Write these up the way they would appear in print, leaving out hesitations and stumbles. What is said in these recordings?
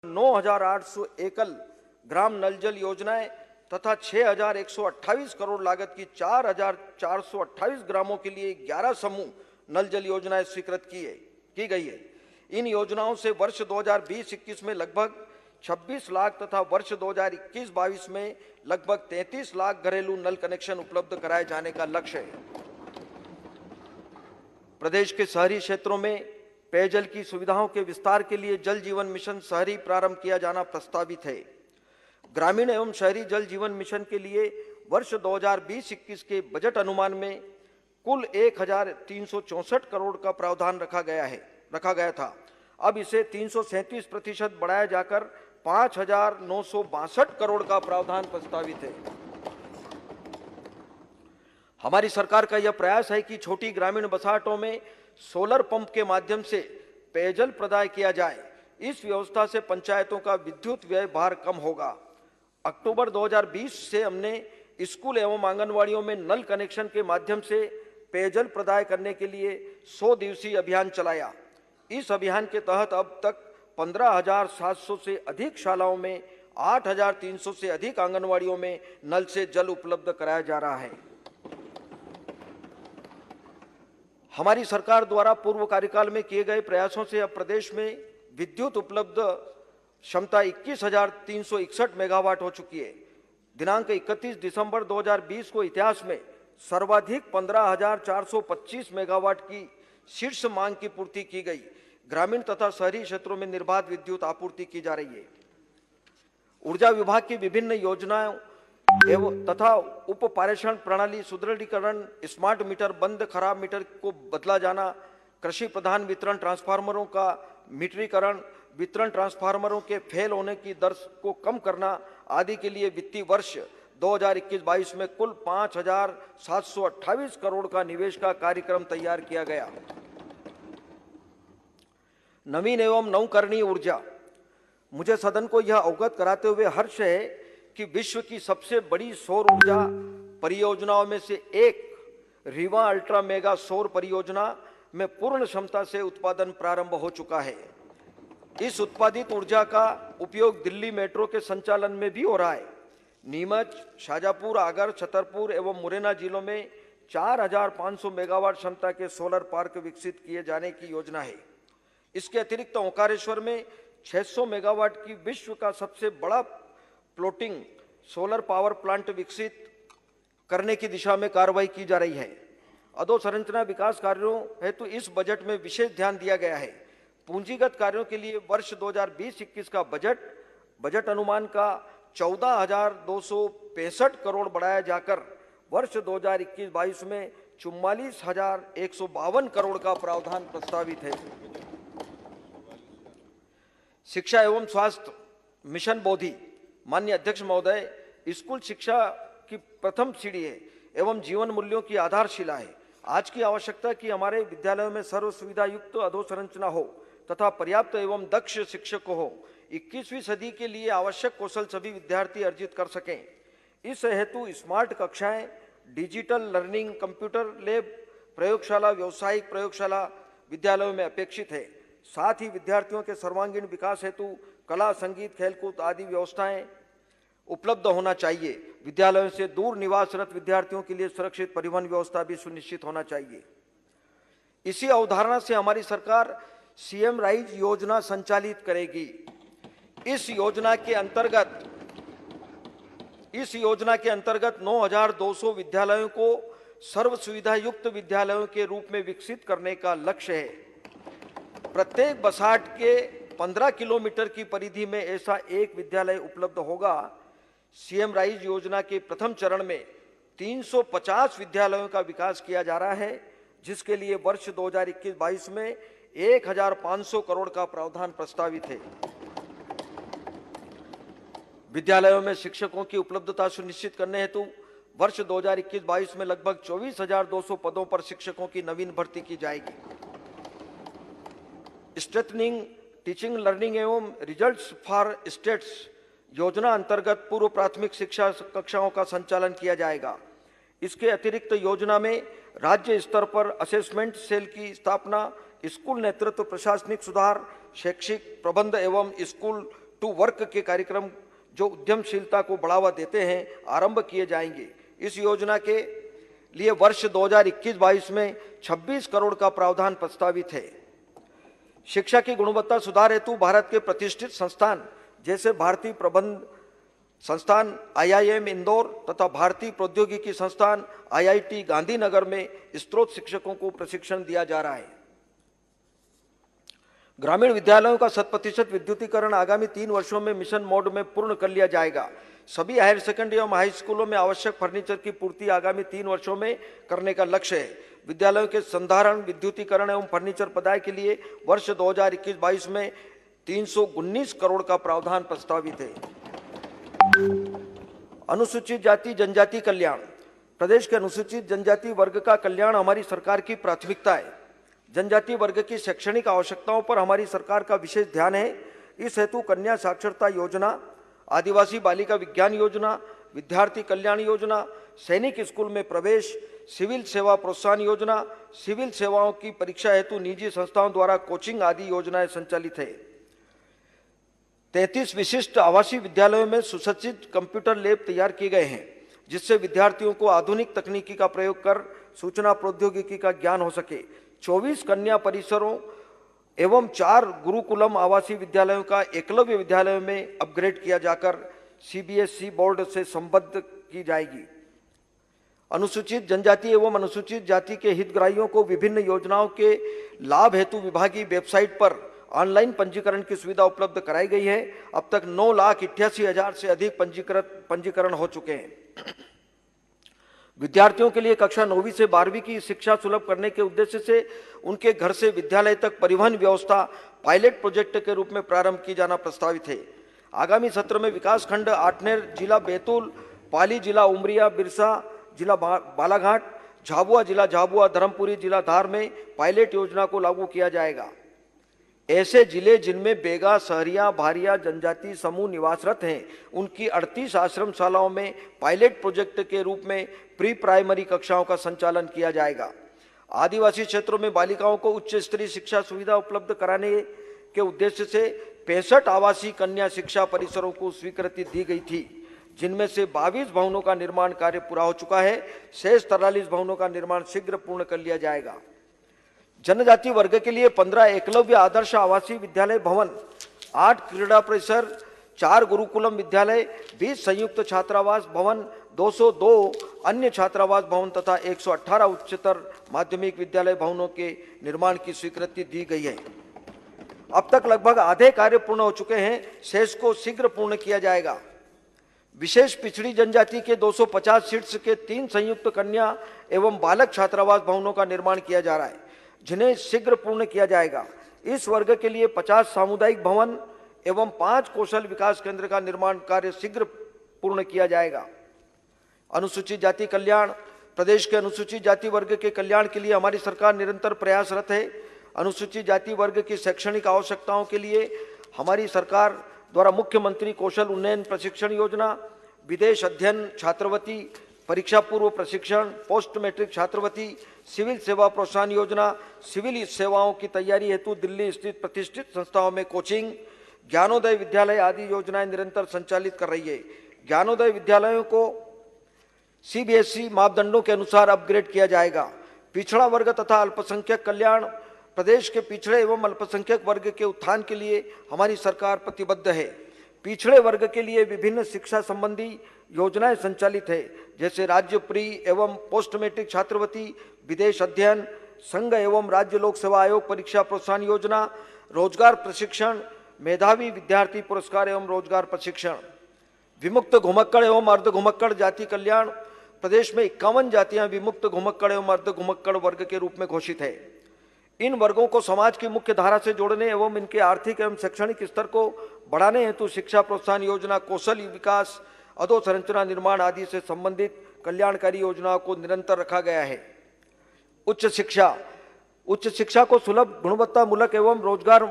9,800 एकल ग्राम नल जल योजनाएं तथा 6,128 करोड़ लागत की 4,428 ग्रामों के लिए 11 समूह नल जल योजनाएं स्वीकृत की गई है। इन योजनाओं से वर्ष 2020-21 में लगभग 26 लाख तथा वर्ष 2021-22 में लगभग 33 लाख घरेलू नल कनेक्शन उपलब्ध कराए जाने का लक्ष्य है। प्रदेश के शहरी क्षेत्रों में पेयजल की सुविधाओं के विस्तार के लिए जल जीवन मिशन शहरी प्रारंभ किया जाना प्रस्तावित है। ग्रामीण एवं शहरी जल जीवन मिशन के लिए वर्ष 2020-21 के बजट अनुमान में कुल 1,364 करोड़ का प्रावधान रखा गया था। अब इसे 337% बढ़ाया जाकर 5,962 करोड़ का प्रावधान प्रस्तावित है। हमारी सरकार का यह प्रयास है कि छोटी ग्रामीण बसाहटों में सोलर पंप के माध्यम से पेयजल प्रदाय किया जाए। इस व्यवस्था से पंचायतों का विद्युत व्यय भार कम होगा। अक्टूबर 2020 से हमने स्कूल एवं आंगनवाड़ियों में नल कनेक्शन के माध्यम से पेयजल प्रदाय करने के लिए 100 दिवसीय अभियान चलाया। इस अभियान के तहत अब तक 15,700 से अधिक शालाओं में 8,300 से अधिक आंगनवाड़ियों में नल से जल उपलब्ध कराया जा रहा है। हमारी सरकार द्वारा पूर्व कार्यकाल में किए गए प्रयासों से अब प्रदेश में विद्युत उपलब्ध क्षमता 21,361 मेगावाट हो चुकी है। दिनांक 31 दिसंबर 2020 को इतिहास में सर्वाधिक 15,425 मेगावाट की शीर्ष मांग की पूर्ति की गई। ग्रामीण तथा शहरी क्षेत्रों में निर्बाध विद्युत आपूर्ति की जा रही है। ऊर्जा विभाग की विभिन्न योजनाओं एवं तथा उप पारेषण प्रणाली सुदृढ़ीकरण, स्मार्ट मीटर, बंद खराब मीटर को बदला जाना, कृषि प्रधान वितरण ट्रांसफार्मरों का मीटरीकरण, वितरण ट्रांसफार्मरों के फेल होने की दर को कम करना आदि के लिए वित्तीय वर्ष 2021-22 में कुल 5,728 करोड़ का निवेश का कार्यक्रम तैयार किया गया। नवीन एवं नवकरणीय ऊर्जा, मुझे सदन को यह अवगत कराते हुए हर्ष है कि विश्व की सबसे बड़ी सौर ऊर्जा परियोजनाओं में से एक रीवा अल्ट्रा मेगा सौर परियोजना में पूर्ण क्षमता से उत्पादन प्रारंभ हो चुका है। इस उत्पादित ऊर्जा का उपयोग दिल्ली मेट्रो के संचालन में भी हो रहा है। नीमच, शाजापुर, आगर, छतरपुर एवं मुरैना जिलों में 4,500 मेगावाट क्षमता के सोलर पार्क विकसित किए जाने की योजना है। इसके अतिरिक्त ओंकारेश्वर में 600 मेगावाट की विश्व का सबसे बड़ा फ्लोटिंग सोलर पावर प्लांट विकसित करने की दिशा में कार्रवाई की जा रही है। अधोसंरचना विकास कार्यों हेतु इस बजट में विशेष ध्यान दिया गया है। पूंजीगत कार्यों के लिए वर्ष 2020-21 का बजट अनुमान का 14,265 करोड़ बढ़ाया जाकर वर्ष 2021-22 में 44,152 करोड़ का प्रावधान प्रस्तावित है। शिक्षा एवं स्वास्थ्य मिशन बोधि, माननीय अध्यक्ष महोदय, स्कूल शिक्षा की प्रथम सीढ़ी है एवं जीवन मूल्यों की आधारशिला है। आज की आवश्यकता कि हमारे विद्यालयों में सर्व सुविधा युक्त अधोसंरचना हो तथा पर्याप्त एवं दक्ष शिक्षक हो। 21वीं सदी के लिए आवश्यक कौशल सभी विद्यार्थी अर्जित कर सकें। इस हेतु स्मार्ट कक्षाएं, डिजिटल लर्निंग, कंप्यूटर लैब, प्रयोगशाला, व्यावसायिक प्रयोगशाला विद्यालयों में अपेक्षित है। साथ ही विद्यार्थियों के सर्वांगीण विकास हेतु कला, संगीत, खेलकूद आदि व्यवस्थाएं उपलब्ध होना चाहिए। विद्यालयों से दूर निवासरत विद्यार्थियों के लिए सुरक्षित परिवहन व्यवस्था भी सुनिश्चित होना चाहिए। इसी अवधारणा से हमारी सरकार सीएम राइज योजना संचालित करेगी। इस योजना के अंतर्गत 9,200 विद्यालयों को सर्व सुविधा युक्त विद्यालयों के रूप में विकसित करने का लक्ष्य है। प्रत्येक बसाहट के 15 किलोमीटर की परिधि में ऐसा एक विद्यालय उपलब्ध होगा। सीएम राइज योजना के प्रथम चरण में 350 विद्यालयों का विकास किया जा रहा है, जिसके लिए वर्ष 2021-22 में 1,500 करोड़ का प्रावधान प्रस्तावित है। विद्यालयों में शिक्षकों की उपलब्धता सुनिश्चित करने हेतु वर्ष 2021-22 में लगभग 24,200 पदों पर शिक्षकों की नवीन भर्ती की जाएगी। स्ट्रेंथनिंग टीचिंग लर्निंग एवं रिजल्ट्स फॉर स्टेट्स योजना अंतर्गत पूर्व प्राथमिक शिक्षा कक्षाओं का संचालन किया जाएगा। इसके अतिरिक्त योजना में राज्य स्तर पर असेसमेंट सेल की स्थापना, स्कूल नेतृत्व, प्रशासनिक सुधार, शैक्षिक प्रबंध एवं स्कूल टू वर्क के कार्यक्रम जो उद्यमशीलता को बढ़ावा देते हैं आरंभ किए जाएंगे। इस योजना के लिए वर्ष 2021-22 में 26 करोड़ का प्रावधान प्रस्तावित है। शिक्षा की गुणवत्ता सुधार हेतु भारत के प्रतिष्ठित संस्थान जैसे भारतीय प्रबंध संस्थान IIM इंदौर तथा भारतीय प्रौद्योगिकी संस्थान IIT गांधीनगर में स्त्रोत शिक्षकों को प्रशिक्षण दिया जा रहा है। ग्रामीण विद्यालयों का 100% विद्युतीकरण आगामी 3 वर्षों में मिशन मोड में पूर्ण कर लिया जाएगा। सभी हायर सेकेंडरी एवं हाई स्कूलों में आवश्यक फर्नीचर की पूर्ति आगामी 3 वर्षों में करने का लक्ष्य है। विद्यालयों के संधारण, विद्युतीकरण एवं फर्नीचर प्रदाय के लिए वर्ष 2021-22 में 319 करोड़ का प्रावधान प्रस्तावित है। अनुसूचित जाति जनजाति कल्याण। प्रदेश के अनुसूचित जनजाति वर्ग का कल्याण हमारी सरकार की प्राथमिकता है। जनजाति वर्ग की शैक्षणिक आवश्यकताओं पर हमारी सरकार का विशेष ध्यान है। इस हेतु कन्या साक्षरता योजना, आदिवासी बालिका विज्ञान योजना, विद्यार्थी कल्याण योजना, सैनिक स्कूल में प्रवेश, सिविल सेवा प्रोत्साहन योजना, सिविल सेवाओं की परीक्षा हेतु निजी संस्थाओं द्वारा कोचिंग आदि योजनाएं संचालित है। 33 विशिष्ट आवासीय विद्यालयों में सुसज्जित कंप्यूटर लैब तैयार किए गए हैं, जिससे विद्यार्थियों को आधुनिक तकनीकी का प्रयोग कर सूचना प्रौद्योगिकी का ज्ञान हो सके। 24 कन्या परिसरों एवं 4 गुरुकुलम आवासीय विद्यालयों का एकलव्य विद्यालयों में अपग्रेड किया जाकर CBSE बोर्ड से संबद्ध की जाएगी। अनुसूचित जनजाति एवं अनुसूचित जाति के हितग्राहियों को विभिन्न योजनाओं के लाभ हेतु विभागीय वेबसाइट पर ऑनलाइन पंजीकरण की सुविधा उपलब्ध कराई गई है। अब तक 9,88,000 से अधिक पंजीकरण हो चुके हैं। विद्यार्थियों के लिए कक्षा 9वीं से 12वीं की शिक्षा सुलभ करने के उद्देश्य से उनके घर से विद्यालय तक परिवहन व्यवस्था पायलट प्रोजेक्ट के रूप में प्रारंभ की जाना प्रस्तावित है। आगामी सत्र में विकासखंड आठनेर जिला बैतूल, पाली जिला उमरिया, बिरसा जिला बालाघाट, झाबुआ जिला झाबुआ, धर्मपुरी जिला धार में पायलट योजना को लागू किया जाएगा। ऐसे जिले जिनमें बेगा, सहरिया, भारिया जनजाति समूह निवासरत हैं, उनकी 38 आश्रमशालाओं में पायलट प्रोजेक्ट के रूप में प्री प्राइमरी कक्षाओं का संचालन किया जाएगा। आदिवासी क्षेत्रों में बालिकाओं को उच्च स्तरीय शिक्षा सुविधा उपलब्ध कराने के उद्देश्य से 65 आवासीय कन्या शिक्षा परिसरों को स्वीकृति दी गई थी, जिनमें से 22 भवनों का निर्माण कार्य पूरा हो चुका है। शेष 43 भवनों का निर्माण शीघ्र पूर्ण कर लिया जाएगा। जनजाति वर्ग के लिए 15 एकलव्य आदर्श आवासीय विद्यालय भवन, 8 क्रीड़ा परिसर, 4 गुरुकुलम विद्यालय, 20 संयुक्त छात्रावास भवन, 202 अन्य छात्रावास भवन तथा 118 उच्चतर माध्यमिक विद्यालय भवनों के निर्माण की स्वीकृति दी गई है। अब तक लगभग आधे कार्य पूर्ण हो चुके हैं, शेष को शीघ्र पूर्ण किया जाएगा। विशेष पिछड़ी जनजाति के 250 सीट्स के 3 संयुक्त कन्या एवं बालक छात्रावास भवनों का निर्माण किया जा रहा है, जिन्हें शीघ्र पूर्ण किया जाएगा। इस वर्ग के लिए 50 सामुदायिक भवन एवं 5 कौशल विकास केंद्र का निर्माण कार्य शीघ्र पूर्ण किया जाएगा। अनुसूचित जाति कल्याण। प्रदेश के अनुसूचित जाति वर्ग के कल्याण के लिए हमारी सरकार निरंतर प्रयासरत है। अनुसूचित जाति वर्ग की शैक्षणिक आवश्यकताओं के लिए हमारी सरकार द्वारा मुख्यमंत्री कौशल उन्नयन प्रशिक्षण योजना, विदेश अध्ययन छात्रवृत्ति, परीक्षा पूर्व प्रशिक्षण, पोस्ट मैट्रिक छात्रवृत्ति, सिविल सेवा प्रोत्साहन योजना, सिविल सेवाओं की तैयारी हेतु दिल्ली स्थित प्रतिष्ठित संस्थाओं में कोचिंग, ज्ञानोदय विद्यालय आदि योजनाएं निरंतर संचालित कर रही है। ज्ञानोदय विद्यालयों को CBSE मापदंडों के अनुसार अपग्रेड किया जाएगा। पिछड़ा वर्ग तथा अल्पसंख्यक कल्याण। प्रदेश के पिछड़े एवं अल्पसंख्यक वर्ग के उत्थान के लिए हमारी सरकार प्रतिबद्ध है। पिछड़े वर्ग के लिए विभिन्न शिक्षा संबंधी योजनाएं संचालित है, जैसे राज्य प्री एवं पोस्ट मैट्रिक छात्रवृत्ति, विदेश अध्ययन, संघ एवं राज्य लोक सेवा आयोग परीक्षा प्रोत्साहन योजना, रोजगार प्रशिक्षण, मेधावी विद्यार्थी पुरस्कार एवं रोजगार प्रशिक्षण। विमुक्त घुमक्कड़ एवं अर्ध घुमक्कड़ जाति कल्याण। प्रदेश में 51 जातियां विमुक्त घुमक्कड़ एवं अर्ध घुमक्कड़ वर्ग के रूप में घोषित है। इन वर्गों को समाज की मुख्य धारा से जोड़ने एवं इनके आर्थिक एवं शैक्षणिक स्तर को बढ़ाने हेतु शिक्षा प्रोत्साहन योजना, कौशल विकास, अधोसंरचना निर्माण आदि से संबंधित कल्याणकारी योजनाओं को निरंतर रखा गया है। उच्च शिक्षा। उच्च शिक्षा को सुलभ, गुणवत्तामूलक एवं रोजगार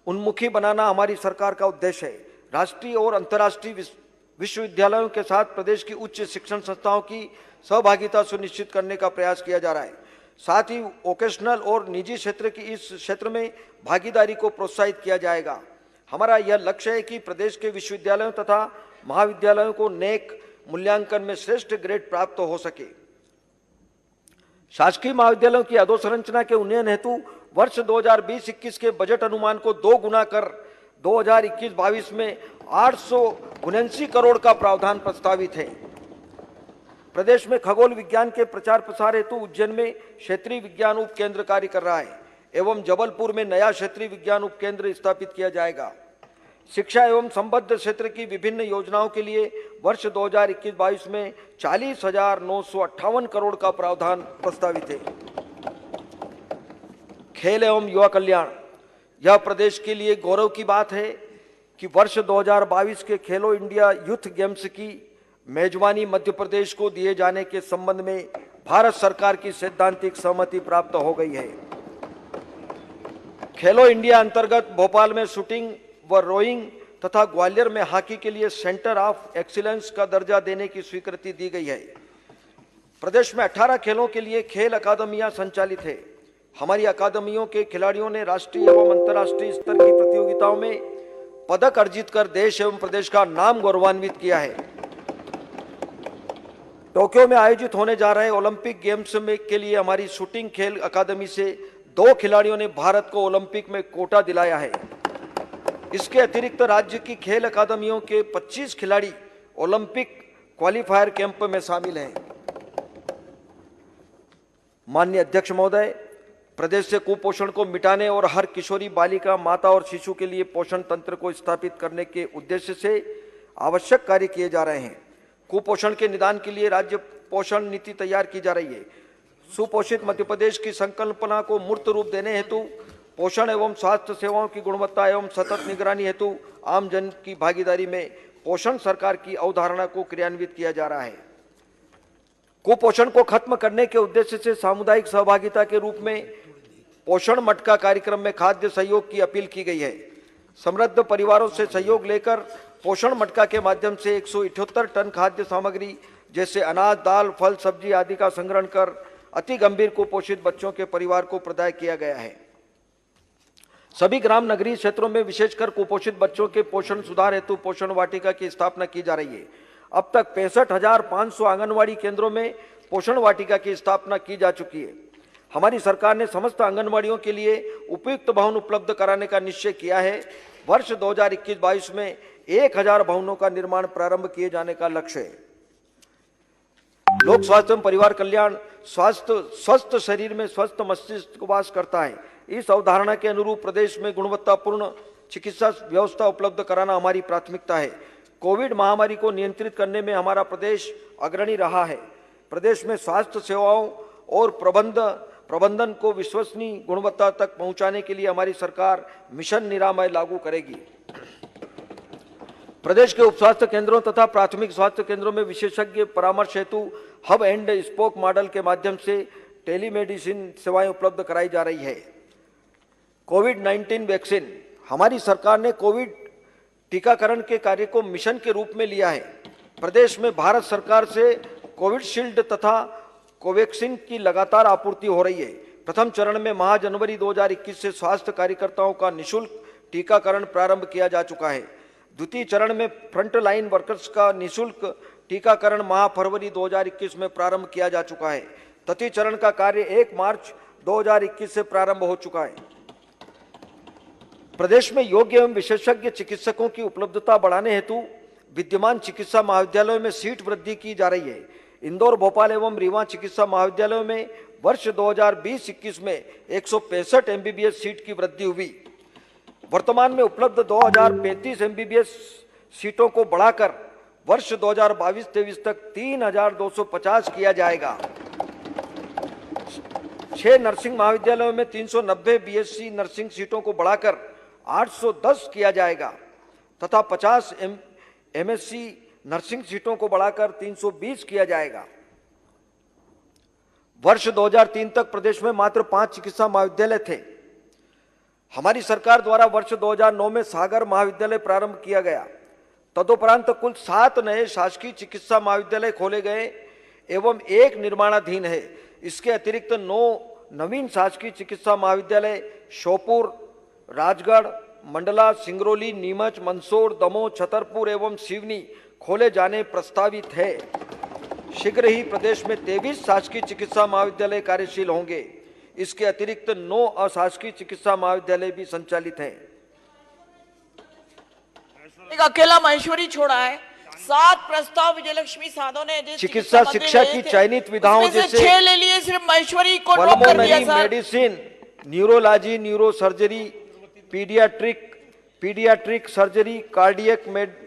उन्मुखी बनाना हमारी सरकार का उद्देश्य है। राष्ट्रीय और अंतर्राष्ट्रीय विश्वविद्यालयों के साथ प्रदेश की उच्च शिक्षण संस्थाओं की सहभागिता सुनिश्चित करने का प्रयास किया जा रहा है। साथ ही वोकेशनल और निजी क्षेत्र की इस क्षेत्र में भागीदारी को प्रोत्साहित किया जाएगा। हमारा यह लक्ष्य है कि प्रदेश के विश्वविद्यालयों तथा महाविद्यालयों को नेक मूल्यांकन में श्रेष्ठ ग्रेड प्राप्त हो सके। शासकीय महाविद्यालयों की अधोसंरचना के उन्नयन हेतु वर्ष 2020-21 के बजट अनुमान को 2 गुना कर 2021-22 में 879 करोड़ का प्रावधान प्रस्तावित है। प्रदेश में खगोल विज्ञान के प्रचार प्रसार हेतु उज्जैन में क्षेत्रीय विज्ञान उप केंद्र कार्य कर रहा है एवं जबलपुर में नया क्षेत्रीय विज्ञान उप केंद्र स्थापित किया जाएगा। शिक्षा एवं संबद्ध क्षेत्र की विभिन्न योजनाओं के लिए वर्ष 2021-22 में 40,958 करोड़ का प्रावधान प्रस्तावित है। खेल एवं युवा कल्याण, यह प्रदेश के लिए गौरव की बात है कि वर्ष 2022 के खेलो इंडिया यूथ गेम्स की मेजबानी मध्य प्रदेश को दिए जाने के संबंध में भारत सरकार की सैद्धांतिक सहमति प्राप्त हो गई है। खेलो इंडिया अंतर्गत भोपाल में शूटिंग व रोइंग तथा ग्वालियर में हॉकी के लिए सेंटर ऑफ एक्सीलेंस का दर्जा देने की स्वीकृति दी गई है। प्रदेश में 18 खेलों के लिए खेल अकादमियां संचालित है। हमारी अकादमियों के खिलाड़ियों ने राष्ट्रीय एवं अंतर्राष्ट्रीय स्तर की प्रतियोगिताओं में पदक अर्जित कर देश एवं प्रदेश का नाम गौरवान्वित किया है। टोक्यो में आयोजित होने जा रहे ओलंपिक गेम्स में के लिए हमारी शूटिंग खेल अकादमी से 2 खिलाड़ियों ने भारत को ओलंपिक में कोटा दिलाया है। इसके अतिरिक्त राज्य की खेल अकादमियों के 25 खिलाड़ी ओलंपिक क्वालिफायर कैंप में शामिल हैं। माननीय अध्यक्ष महोदय, प्रदेश से कुपोषण को मिटाने और हर किशोरी बालिका, माता और शिशु के लिए पोषण तंत्र को स्थापित करने के उद्देश्य से आवश्यक कार्य किए जा रहे हैं। कुपोषण के निदान के लिए राज्य पोषण नीति तैयार की जा रही है। सुपोषित मध्य प्रदेश की संकल्पना को मूर्त रूप देने हेतु पोषण एवं स्वास्थ्य सेवाओं की गुणवत्ता एवं सतत निगरानी हेतु आम जन की भागीदारी में पोषण सरकार की अवधारणा को क्रियान्वित किया जा रहा है। कुपोषण को खत्म करने के उद्देश्य से सामुदायिक सहभागिता के रूप में पोषण मटका कार्यक्रम में खाद्य सहयोग की अपील की गई है। समृद्ध परिवारों से सहयोग लेकर पोषण मटका के माध्यम से 178 टन खाद्य सामग्री जैसे अनाज, दाल, फल, सब्जी आदि का संग्रहण कर अति गंभीर कुपोषित बच्चों के परिवार को प्रदान किया गया है। सभी ग्राम नगरीय क्षेत्रों में विशेषकर कुपोषित बच्चों के पोषण सुधार हेतु पोषण वाटिका की स्थापना की जा रही है। अब तक 65,500 आंगनवाड़ी केंद्रों में पोषण वाटिका की स्थापना की जा चुकी है। हमारी सरकार ने समस्त आंगनवाड़ियों के लिए उपयुक्त भवन उपलब्ध कराने का निश्चय किया है। वर्ष 2021-22 में 1000 भवनों का निर्माण प्रारंभ किए जाने का लक्ष्य है। लोक स्वास्थ्य एवं परिवार कल्याण, स्वस्थ शरीर में स्वस्थ मस्तिष्क वास करता है। इस अवधारणा के अनुरूप प्रदेश में गुणवत्तापूर्ण चिकित्सा व्यवस्था उपलब्ध कराना हमारी प्राथमिकता है। कोविड महामारी को नियंत्रित करने में हमारा प्रदेश अग्रणी रहा है। प्रदेश में स्वास्थ्य सेवाओं और प्रबंधन को विश्वसनीय गुणवत्ता तक पहुंचाने के लिए हमारी सरकार मिशन निरामय लागू करेगी। प्रदेश के उप स्वास्थ्य केंद्रों तथा प्राथमिक स्वास्थ्य केंद्रों में विशेषज्ञ परामर्श हेतु हब एंड स्पोक मॉडल के माध्यम से टेलीमेडिसिन सेवाएं उपलब्ध कराई जा रही है। कोविड-19 वैक्सीन, हमारी सरकार ने कोविड टीकाकरण के कार्य को मिशन के रूप में लिया है। प्रदेश में भारत सरकार से कोविशील्ड तथा कोवैक्सीन की लगातार आपूर्ति हो रही है। प्रथम चरण में माह जनवरी 2021 से स्वास्थ्य कार्यकर्ताओं का निःशुल्क टीकाकरण प्रारंभ किया जा चुका है। द्वितीय चरण में फ्रंट लाइन वर्कर्स का निःशुल्क टीकाकरण माह फरवरी 2021 में प्रारंभ किया जा चुका है। तृतीय चरण का कार्य 1 मार्च 2021 से प्रारंभ हो चुका है। प्रदेश में योग्य एवं विशेषज्ञ चिकित्सकों की उपलब्धता बढ़ाने हेतु विद्यमान चिकित्सा महाविद्यालयों में सीट वृद्धि की जा रही है। इंदौर, भोपाल एवं रीवा चिकित्सा महाविद्यालयों में वर्ष 2020-21 में 165 एमबीबीएस सीट की वृद्धि हुई। वर्तमान में उपलब्ध 2035 एमबीबीएस सीटों को बढ़ाकर वर्ष 2022-23 तक 3250 किया जाएगा। 6 नर्सिंग महाविद्यालयों में 390 बीएससी नर्सिंग सीटों को बढ़ाकर 810 किया जाएगा तथा 50 एमएससी नर्सिंग सीटों को बढ़ाकर 320 किया जाएगा। वर्ष 2003 तक प्रदेश में मात्र 5 चिकित्सा महाविद्यालय थे। हमारी सरकार द्वारा वर्ष 2009 में सागर महाविद्यालय प्रारंभ किया गया। तदुपरांत कुल 7 नए शासकीय चिकित्सा महाविद्यालय खोले गए एवं 1 निर्माणाधीन है। इसके अतिरिक्त 9 नवीन शासकीय चिकित्सा महाविद्यालय श्योपुर, राजगढ़, मंडला, सिंगरौली, नीमच, मंदसौर, दमोह, छतरपुर एवं सिवनी खोले जाने प्रस्तावित है। शीघ्र ही प्रदेश में 23 शासकीय चिकित्सा महाविद्यालय कार्यशील होंगे। इसके अतिरिक्त 9 अशासकीय चिकित्सा महाविद्यालय भी संचालित हैं। एक अकेला महेश्वरी छोड़ा है। 7 प्रस्ताव विजयलक्ष्मी साधो ने चिकित्सा शिक्षा की चयनित विधाओं जैसे 6 ले लिए, सिर्फ महेश्वरी को ड्रॉप कर दिया sir. Medicine, neurology, neurosurgery, paediatric surgery, cardiac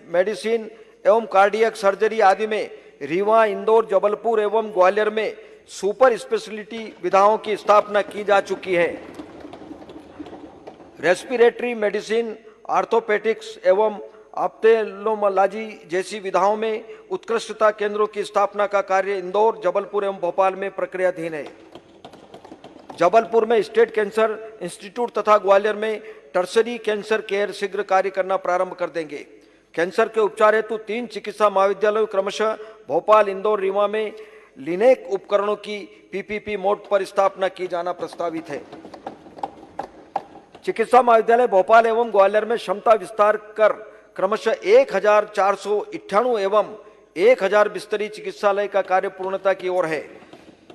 medicine एवं कार्डियक सर्जरी आदि में रीवा, इंदौर, जबलपुर एवं ग्वालियर में सुपर स्पेशलिटी विधाओं की स्थापना की जा चुकी है। रेस्पिरेटरी मेडिसिन, आर्थोपेडिक्स एवं ऑप्थेल्मोलॉजी जैसी विधाओं में उत्कृष्टता केंद्रों की स्थापना का कार्य इंदौर, जबलपुर एवं भोपाल में प्रक्रियाधीन है। जबलपुर में स्टेट कैंसर इंस्टीट्यूट तथा ग्वालियर में टर्सरी कैंसर केयर शीघ्र कार्य करना प्रारंभ कर देंगे। कैंसर के उपचार हेतु 3 चिकित्सा महाविद्यालयों क्रमशः भोपाल, इंदौर, रीवा में लिनेक उपकरणों की पीपीपी मोड पर स्थापना की जाना प्रस्तावित है। चिकित्सा महाविद्यालय भोपाल एवं ग्वालियर में क्षमता विस्तार कर क्रमशः 1498 एवं 1000 बिस्तरी चिकित्सालय का कार्य पूर्णता की ओर है।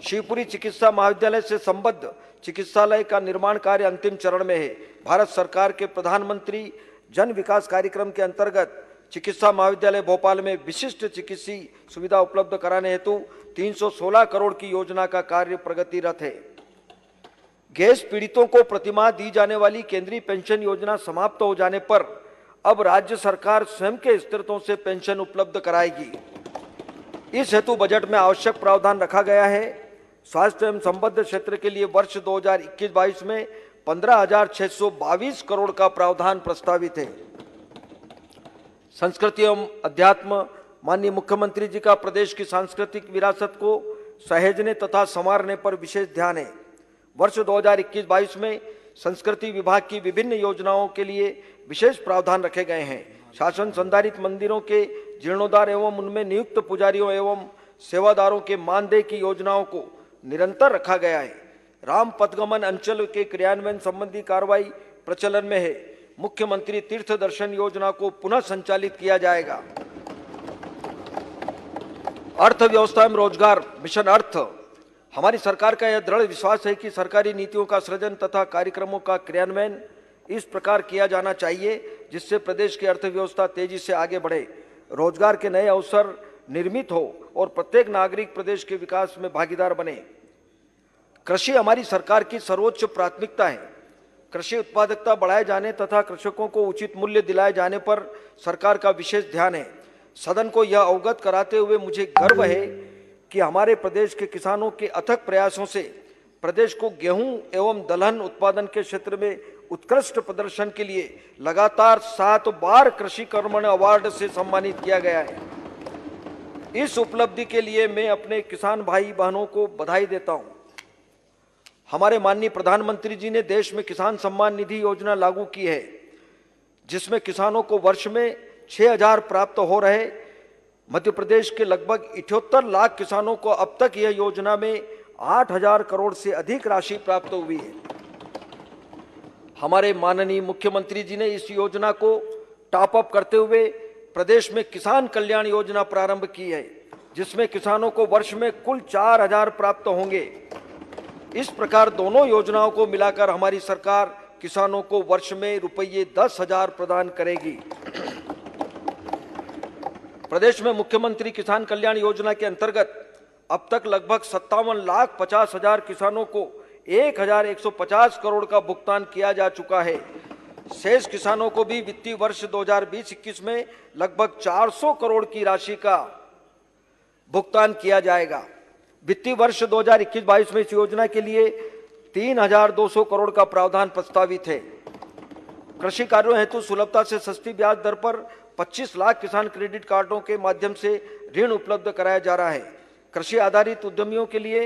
शिवपुरी चिकित्सा महाविद्यालय से संबद्ध चिकित्सालय का निर्माण कार्य अंतिम चरण में है। भारत सरकार के प्रधानमंत्री जन विकास कार्यक्रम के अंतर्गत चिकित्सा महाविद्यालय भोपाल में विशिष्ट चिकित्सीय सुविधा उपलब्ध कराने हेतु 316 करोड़ की योजना का कार्य प्रगतिरत है। गैस पीड़ितों को प्रतिमाह दी जाने वाली केंद्रीय पेंशन योजना समाप्त हो जाने पर अब राज्य सरकार स्वयं के स्त्रोतों से पेंशन उपलब्ध कराएगी। इस हेतु बजट में आवश्यक प्रावधान रखा गया है। स्वास्थ्य एवं संबद्ध क्षेत्र के लिए वर्ष 2021-22 में 15,622 करोड़ का प्रावधान प्रस्तावित है। संस्कृति एवं अध्यात्म, माननीय मुख्यमंत्री जी का प्रदेश की सांस्कृतिक विरासत को सहेजने तथा संवारने पर विशेष ध्यान है। वर्ष 2021-22 में संस्कृति विभाग की विभिन्न योजनाओं के लिए विशेष प्रावधान रखे गए हैं। शासन संधारित मंदिरों के जीर्णोद्धार एवं उनमें नियुक्त पुजारियों एवं सेवादारों के मानदेय की योजनाओं को निरंतर रखा गया है। राम पथगमन अंचल के क्रियान्वयन संबंधी कार्रवाई प्रचलन में है। मुख्यमंत्री तीर्थ दर्शन योजना को पुनः संचालित किया जाएगा। अर्थव्यवस्था एवं रोजगार मिशन अर्थ, हमारी सरकार का यह दृढ़ विश्वास है कि सरकारी नीतियों का सृजन तथा कार्यक्रमों का क्रियान्वयन इस प्रकार किया जाना चाहिए जिससे प्रदेश की अर्थव्यवस्था तेजी से आगे बढ़े, रोजगार के नए अवसर निर्मित हो और प्रत्येक नागरिक प्रदेश के विकास में भागीदार बने। कृषि हमारी सरकार की सर्वोच्च प्राथमिकता है। कृषि उत्पादकता बढ़ाए जाने तथा कृषकों को उचित मूल्य दिलाए जाने पर सरकार का विशेष ध्यान है। सदन को यह अवगत कराते हुए मुझे गर्व है कि हमारे प्रदेश के किसानों के अथक प्रयासों से प्रदेश को गेहूं एवं दलहन उत्पादन के क्षेत्र में उत्कृष्ट प्रदर्शन के लिए लगातार 7 बार कृषि कर्मण अवार्ड से सम्मानित किया गया है। इस उपलब्धि के लिए मैं अपने किसान भाई बहनों को बधाई देता हूं। हमारे माननीय प्रधानमंत्री जी ने देश में किसान सम्मान निधि योजना लागू की है, जिसमें किसानों को वर्ष में 6,000 प्राप्त हो रहे। मध्य प्रदेश के लगभग 78 लाख किसानों को अब तक यह योजना में 8,000 करोड़ से अधिक राशि प्राप्त हुई है। हमारे माननीय मुख्यमंत्री जी ने इस योजना को टॉप अप करते हुए प्रदेश में किसान कल्याण योजना प्रारंभ की है, जिसमें किसानों को वर्ष में कुल 4,000 प्राप्त होंगे। इस प्रकार दोनों योजनाओं को मिलाकर हमारी सरकार किसानों को वर्ष में रुपये 10,000 प्रदान करेगी। प्रदेश में मुख्यमंत्री किसान कल्याण योजना के अंतर्गत अब तक लगभग 57,50,000 किसानों को 1,150 करोड़ का भुगतान किया जा चुका है। शेष किसानों को भी वित्तीय वर्ष 2020-21 में लगभग 400 करोड़ की राशि का भुगतान किया जाएगा। वित्तीय वर्ष 2021-22 में इस योजना के लिए 3,200 करोड़ का प्रावधान प्रस्तावित है। कृषि कार्यों हेतु सुलभता से सस्ती ब्याज दर पर 25 लाख किसान क्रेडिट कार्डों के माध्यम से ऋण उपलब्ध कराया जा रहा है। कृषि आधारित उद्यमियों के लिए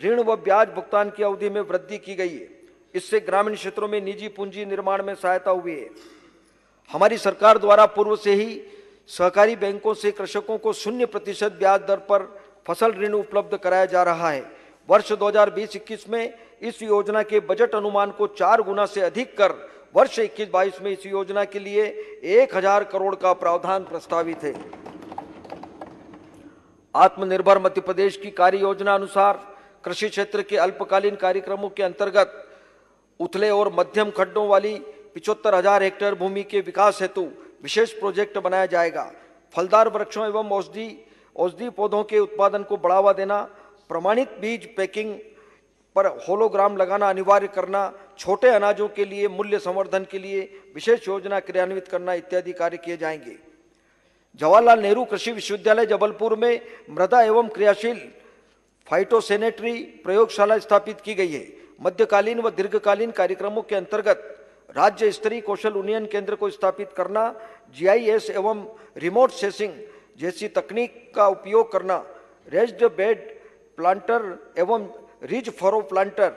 ऋण व ब्याज भुगतान की अवधि में वृद्धि की गई है। इससे ग्रामीण क्षेत्रों में निजी पूंजी निर्माण में सहायता हुई है। हमारी सरकार द्वारा पूर्व से ही सहकारी बैंकों से कृषकों को 0% ब्याज दर पर फसल ऋण उपलब्ध कराया जा रहा है। वर्ष 2020-21 में इस योजना के बजट अनुमान को 4 गुना से अधिक कर वर्ष 21-22 में इस योजना के लिए 1000 करोड़ का प्रावधान प्रस्तावित है। आत्मनिर्भर मध्य प्रदेश की कार्य योजना अनुसार कृषि क्षेत्र के अल्पकालीन कार्यक्रमों के अंतर्गत उथले और मध्यम खड्डों वाली 75,000 हेक्टेयर भूमि के विकास हेतु विशेष प्रोजेक्ट बनाया जाएगा। फलदार वृक्षों एवं औषधि पौधों के उत्पादन को बढ़ावा देना, प्रमाणित बीज पैकिंग पर होलोग्राम लगाना अनिवार्य करना, छोटे अनाजों के लिए मूल्य संवर्धन के लिए विशेष योजना क्रियान्वित करना इत्यादि कार्य किए जाएंगे। जवाहरलाल नेहरू कृषि विश्वविद्यालय जबलपुर में मृदा एवं क्रियाशील फाइटोसैनिटरी प्रयोगशाला स्थापित की गई है। मध्यकालीन व दीर्घकालीन कार्यक्रमों के अंतर्गत राज्य स्तरीय कौशल उन्नयन केंद्र को स्थापित करना, जीआईएस एवं रिमोट सेंसिंग जैसी तकनीक का उपयोग करना, रेज्ड बेड प्लांटर एवं रिज फरो प्लांटर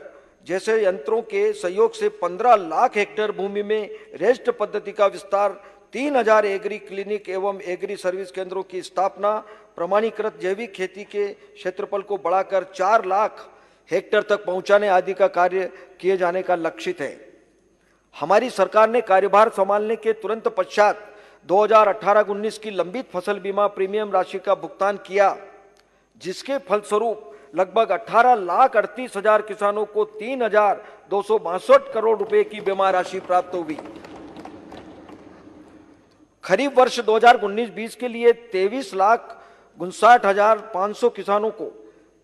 जैसे यंत्रों के सहयोग से 15 लाख हेक्टेयर भूमि में रेस्ट पद्धति का विस्तार, 3000 एग्री क्लिनिक एवं एग्री सर्विस केंद्रों की स्थापना, प्रमाणीकृत जैविक खेती के क्षेत्रफल को बढ़ाकर 4 लाख हेक्टेयर तक पहुंचाने आदि का कार्य किए जाने का लक्षित है। हमारी सरकार ने कार्यभार संभालने के तुरंत पश्चात 2018-19 की लंबित फसल बीमा प्रीमियम राशि का भुगतान किया, जिसके फलस्वरूप लगभग 18,38,000 किसानों को 3,262 करोड़ रुपए की बीमा राशि प्राप्त हुई। खरीफ वर्ष 2019-20 के लिए 23,59,500 किसानों को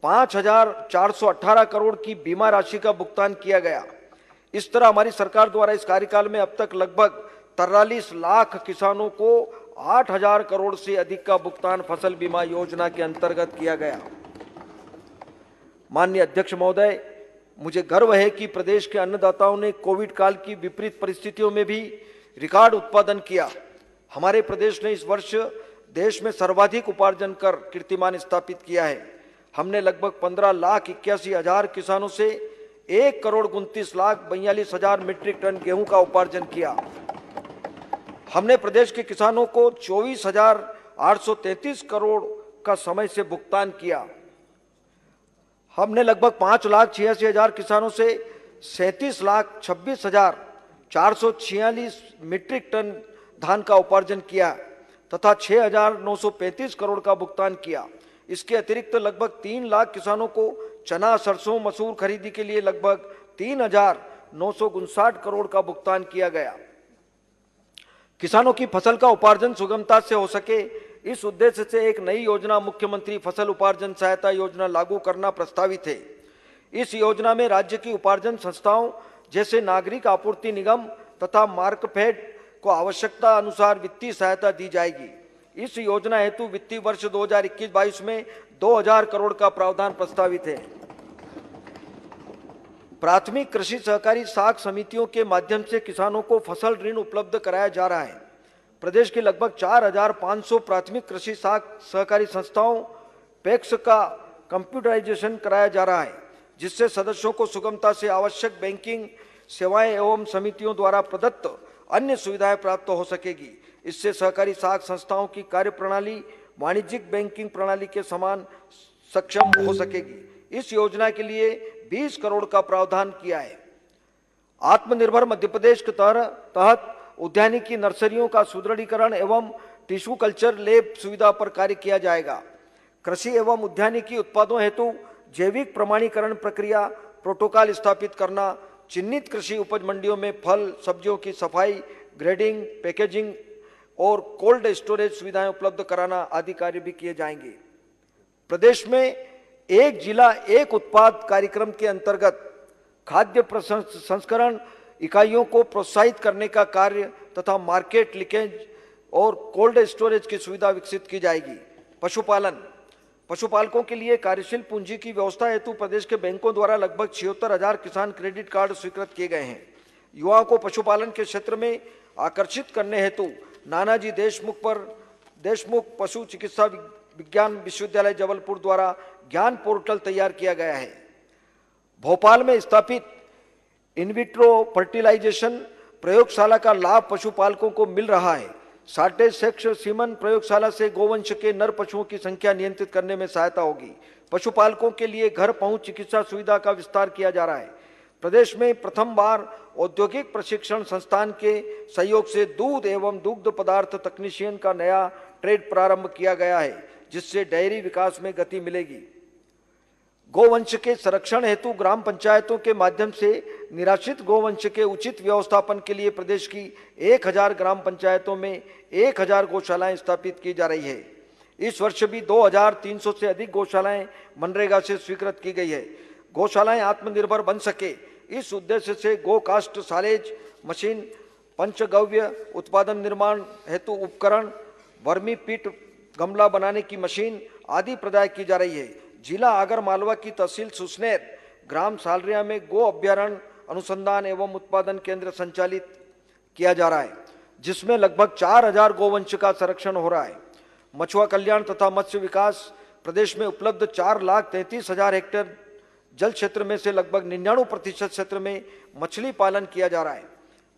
5,418 करोड़ की बीमा राशि का भुगतान किया गया। इस तरह हमारी सरकार द्वारा इस कार्यकाल में अब तक लगभग 43 लाख किसानों को 8,000 करोड़ से अधिक का भुगतान फसल बीमा योजना के अंतर्गत किया गया। माननीय अध्यक्ष महोदय, मुझे गर्व है कि प्रदेश के अन्नदाताओं ने कोविड काल की विपरीत परिस्थितियों में भी रिकॉर्ड उत्पादन किया। हमारे प्रदेश ने इस वर्ष देश में सर्वाधिक उपार्जन कर कीर्तिमान स्थापित किया है। हमने लगभग 15,81,000 किसानों से 1,29,42,000 मीट्रिक टन गेहूं का उपार्जन किया। हमने प्रदेश के किसानों को 24,833 करोड़ का समय से भुगतान किया। हमने लगभग 5,86,000 किसानों से 37,26,446 मीट्रिक टन धान का उपार्जन किया तथा 6,935 करोड़ का भुगतान किया। इसके अतिरिक्त लगभग 3 लाख किसानों को चना, सरसों, मसूर खरीदी के लिए लगभग 3,959 करोड़ का भुगतान किया गया। किसानों की फसल का उपार्जन सुगमता से हो सके, इस उद्देश्य से एक नई योजना मुख्यमंत्री फसल उपार्जन सहायता योजना लागू करना प्रस्तावित है। इस योजना में राज्य की उपार्जन संस्थाओं जैसे नागरिक आपूर्ति निगम तथा मार्कफेड को आवश्यकता अनुसार वित्तीय सहायता दी जाएगी। इस योजना हेतु वित्तीय वर्ष 2021-22 में 2,000 करोड़ का प्रावधान प्रस्तावित है। प्राथमिक कृषि सहकारी साख समितियों के माध्यम से किसानों को फसल ऋण उपलब्ध कराया जा रहा है। प्रदेश के लगभग 4,500 प्राथमिक कृषि सहकारी संस्थाओं पैक्स का कंप्यूटराइजेशन कराया जा रहा है, जिससे सदस्यों को सुगमता से आवश्यक बैंकिंग सेवाएं एवं समितियों द्वारा प्रदत्त अन्य सुविधाएं प्राप्त हो सकेगी। इससे सहकारी साख संस्थाओं की कार्यप्रणाली वाणिज्यिक बैंकिंग प्रणाली के समान सक्षम हो सकेगी। इस योजना के लिए 20 करोड़ का प्रावधान किया है। आत्मनिर्भर मध्य प्रदेश के तहत उद्यानिकी नर्सरियों का सुदृढ़ीकरण एवं टिश्यू कल्चर लैब सुविधा पर कार्य किया जाएगा। कृषि एवं उद्यानिकी उत्पादों हेतु जैविक प्रमाणीकरण प्रक्रिया प्रोटोकॉल स्थापित करना, चिन्हित कृषि उपज मंडियों में फल सब्जियों की सफाई, ग्रेडिंग, पैकेजिंग और कोल्ड स्टोरेज सुविधाएं उपलब्ध कराना आदि कार्य भी किए जाएंगे। प्रदेश में एक जिला एक उत्पाद कार्यक्रम के अंतर्गत खाद्य प्रसंस्करण इकाइयों को प्रोत्साहित करने का कार्य तथा मार्केट लिंकेज और कोल्ड स्टोरेज की सुविधा विकसित की जाएगी। पशुपालकों के लिए कार्यशील पूंजी की व्यवस्था हेतु प्रदेश के बैंकों द्वारा लगभग 76,000 किसान क्रेडिट कार्ड स्वीकृत किए गए हैं। युवाओं को पशुपालन के क्षेत्र में आकर्षित करने हेतु नानाजी देशमुख पशु चिकित्सा विज्ञान विश्वविद्यालय जबलपुर द्वारा ज्ञान पोर्टल तैयार किया गया है। भोपाल में स्थापित इनविट्रो फर्टिलाइजेशन प्रयोगशाला का लाभ पशुपालकों को मिल रहा है। सार्टेज सेक्स सीमन प्रयोगशाला से गोवंश के नर पशुओं की संख्या नियंत्रित करने में सहायता होगी। पशुपालकों के लिए घर पहुंच चिकित्सा सुविधा का विस्तार किया जा रहा है। प्रदेश में प्रथम बार औद्योगिक प्रशिक्षण संस्थान के सहयोग से दूध एवं दुग्ध पदार्थ तकनीशियन का नया ट्रेड प्रारंभ किया गया है, जिससे डेयरी विकास में गति मिलेगी। गोवंश के संरक्षण हेतु ग्राम पंचायतों के माध्यम से निराश्रित गोवंश के उचित व्यवस्थापन के लिए प्रदेश की 1000 ग्राम पंचायतों में 1000 गौशालाएं स्थापित की जा रही है। इस वर्ष भी 2300 से अधिक गौशालाएं मनरेगा से स्वीकृत की गई है। गौशालाएं आत्मनिर्भर बन सके, इस उद्देश्य से गो कास्ट सालेज मशीन, पंचगव्य उत्पादन निर्माण हेतु उपकरण, वर्मी पीट गमला बनाने की मशीन आदि प्रदाय की जा रही है। जिला आगर मालवा की तहसील सुसनेर, ग्राम सालरिया में गो अभ्यारण्य अनुसंधान एवं उत्पादन केंद्र संचालित किया जा रहा है, जिसमें लगभग 4000 गोवंश का संरक्षण हो रहा है। मछुआ कल्याण तथा मत्स्य विकास, प्रदेश में उपलब्ध 4,33,000 हेक्टेयर जल क्षेत्र में से लगभग 99% क्षेत्र में मछली पालन किया जा रहा है।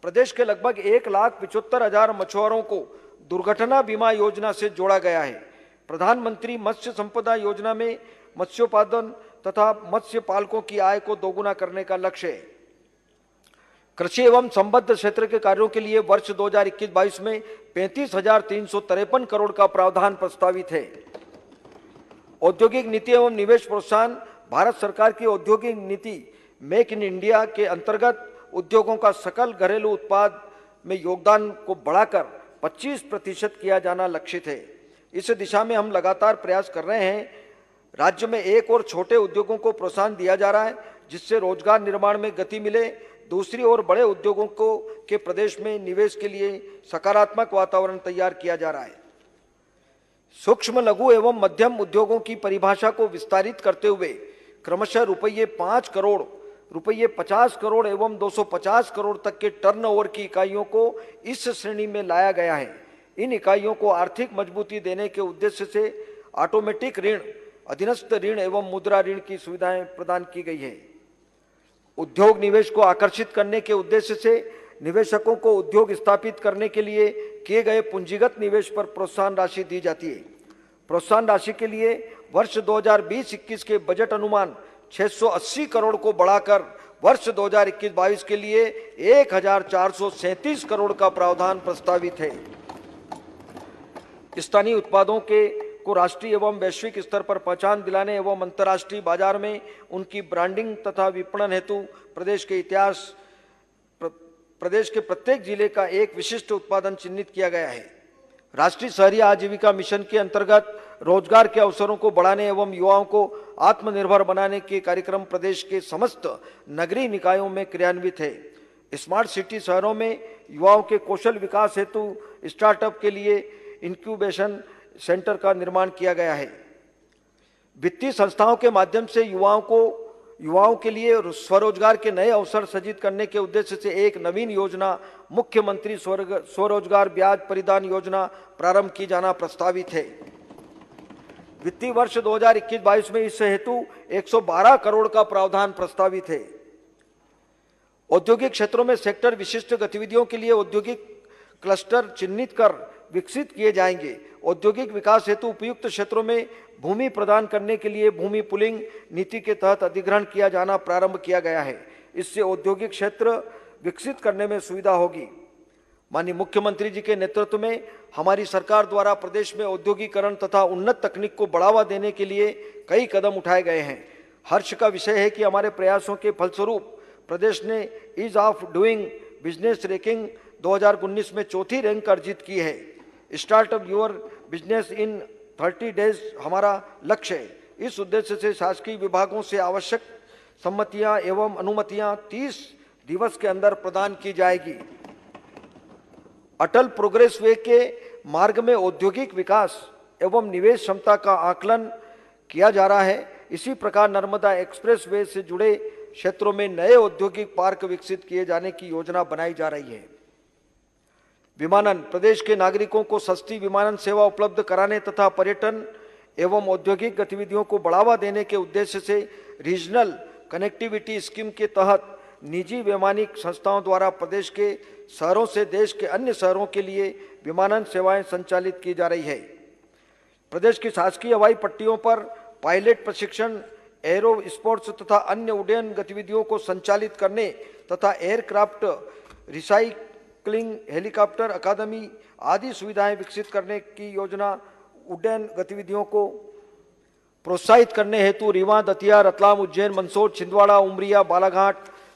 प्रदेश के लगभग 1,75,000 मछुआरों को दुर्घटना बीमा योजना से जोड़ा गया है। प्रधानमंत्री मत्स्य संपदा योजना में मत्स्योत्पादन तथा मत्स्य पालकों की आय को दोगुना करने का लक्ष्य है। कृषि एवं संबद्ध क्षेत्र के कार्यों के लिए वर्ष 2021-22 में 35,353 करोड़ का प्रावधान प्रस्तावित है। औद्योगिक नीति एवं निवेश प्रोत्साहन, भारत सरकार की औद्योगिक नीति मेक इन इंडिया के अंतर्गत उद्योगों का सकल घरेलू उत्पाद में योगदान को बढ़ाकर 25% किया जाना लक्षित है। इस दिशा में हम लगातार प्रयास कर रहे हैं। राज्य में एक और छोटे उद्योगों को प्रोत्साहन दिया जा रहा है, जिससे रोजगार निर्माण में गति मिले। दूसरी ओर बड़े उद्योगों को के प्रदेश में निवेश के लिए सकारात्मक वातावरण तैयार किया जा रहा है। सूक्ष्म लघु एवं मध्यम उद्योगों की परिभाषा को विस्तारित करते हुए क्रमशः रुपये 5 करोड़, रुपये 50 करोड़ एवं 250 करोड़ तक के टर्नओवर की इकाइयों को इस श्रेणी में लाया गया है। इन इकाइयों को आर्थिक मजबूती देने के उद्देश्य से ऑटोमेटिक ऋण, अधीनस्थ ऋण एवं मुद्रा ऋण की सुविधाएं प्रदान की गई है। उद्योग निवेश को आकर्षित करने के उद्देश्य से निवेशकों को उद्योग स्थापित करने के लिए किए गए पूंजीगत निवेश पर प्रोत्साहन राशि दी जाती है। प्रोत्साहन राशि के लिए वर्ष 2020-21 के बजट अनुमान 680 करोड़ को बढ़ाकर वर्ष 2021-22 के लिए 1437 करोड़ का प्रावधान प्रस्तावित है। स्थानीय उत्पादों को राष्ट्रीय एवं वैश्विक स्तर पर पहचान दिलाने एवं अंतर्राष्ट्रीय बाजार में उनकी ब्रांडिंग तथा विपणन हेतु प्रदेश के प्रत्येक जिले का एक विशिष्ट उत्पादन चिन्हित किया गया है। राष्ट्रीय शहरी आजीविका मिशन के अंतर्गत रोजगार के अवसरों को बढ़ाने एवं युवाओं को आत्मनिर्भर बनाने के कार्यक्रम प्रदेश के समस्त नगरीय निकायों में क्रियान्वित है। स्मार्ट सिटी शहरों में युवाओं के कौशल विकास हेतु स्टार्टअप के लिए इंक्यूबेशन सेंटर का निर्माण किया गया है। वित्तीय संस्थाओं के माध्यम से युवाओं के लिए स्वरोजगार के नए अवसर सृजित करने के उद्देश्य से एक नवीन योजना मुख्यमंत्री स्वरोजगार ब्याज परिदान योजना प्रारंभ की जाना प्रस्तावित है। वित्तीय वर्ष 2021-22 में इस हेतु 112 करोड़ का प्रावधान प्रस्तावित है। औद्योगिक क्षेत्रों में सेक्टर विशिष्ट गतिविधियों के लिए औद्योगिक क्लस्टर चिन्हित कर विकसित किए जाएंगे। औद्योगिक विकास हेतु उपयुक्त क्षेत्रों में भूमि प्रदान करने के लिए भूमि पुलिंग नीति के तहत अधिग्रहण किया जाना प्रारंभ किया गया है। इससे औद्योगिक क्षेत्र विकसित करने में सुविधा होगी। माननीय मुख्यमंत्री जी के नेतृत्व में हमारी सरकार द्वारा प्रदेश में औद्योगिकरण तथा उन्नत तकनीक को बढ़ावा देने के लिए कई कदम उठाए गए हैं। हर्ष का विषय है कि हमारे प्रयासों के फलस्वरूप प्रदेश ने ease of doing business ranking 2019 में चौथी रैंक अर्जित की है। Startup your business in 30 days हमारा लक्ष्य है। इस उद्देश्य से शासकीय विभागों से आवश्यक सम्मतियां एवं अनुमतियां 30 दिवस के अंदर प्रदान की जाएगी। अटल प्रोग्रेस वे के मार्ग में औद्योगिक विकास एवं निवेश क्षमता का आकलन किया जा रहा है। इसी प्रकार नर्मदा एक्सप्रेस वे से जुड़े क्षेत्रों में नए औद्योगिक पार्क विकसित किए जाने की योजना बनाई जा रही है। विमानन, प्रदेश के नागरिकों को सस्ती विमानन सेवा उपलब्ध कराने तथा पर्यटन एवं औद्योगिक गतिविधियों को बढ़ावा देने के उद्देश्य से रीजनल कनेक्टिविटी स्कीम के तहत निजी वैमानिक संस्थाओं द्वारा प्रदेश के शहरों से देश के अन्य शहरों के लिए विमानन सेवाएं संचालित की जा रही है। प्रदेश की शासकीय हवाई पट्टियों पर पायलट प्रशिक्षण एरो स्पोर्ट्स तथा अन्य उड्डयन गतिविधियों को संचालित करने तथा एयरक्राफ्ट रिसाइक्लिंग, हेलीकॉप्टर अकादमी आदि सुविधाएं विकसित करने की योजना, उड्डयन गतिविधियों को प्रोत्साहित करने हेतु रीवा, दतिया, रतलाम, उज्जैन, मंदसौर, छिंदवाड़ा, उमरिया, बालाघाट,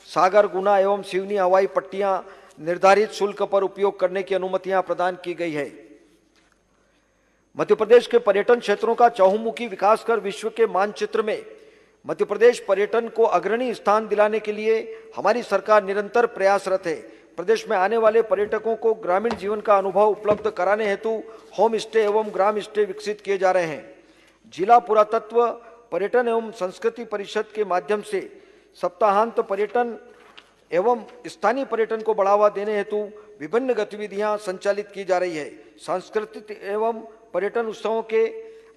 सागर, गुना एवं सिवनी हवाई पट्टियां निर्धारित शुल्क पर उपयोग करने की अनुमतियां प्रदान की गई है। मध्य प्रदेश के पर्यटन क्षेत्रों का चहुमुखी विकास कर विश्व के मानचित्र में मध्य प्रदेश पर्यटन को अग्रणी स्थान दिलाने के लिए हमारी सरकार निरंतर प्रयासरत है। प्रदेश में आने वाले पर्यटकों को ग्रामीण जीवन का अनुभव उपलब्ध कराने हेतु होम स्टे एवं ग्राम स्टे विकसित किए जा रहे हैं। जिला पुरातत्व पर्यटन एवं संस्कृति परिषद के माध्यम से सप्ताहांत पर्यटन एवं स्थानीय पर्यटन को बढ़ावा देने हेतु विभिन्न गतिविधियां संचालित की जा रही है। सांस्कृतिक एवं पर्यटन उत्सवों के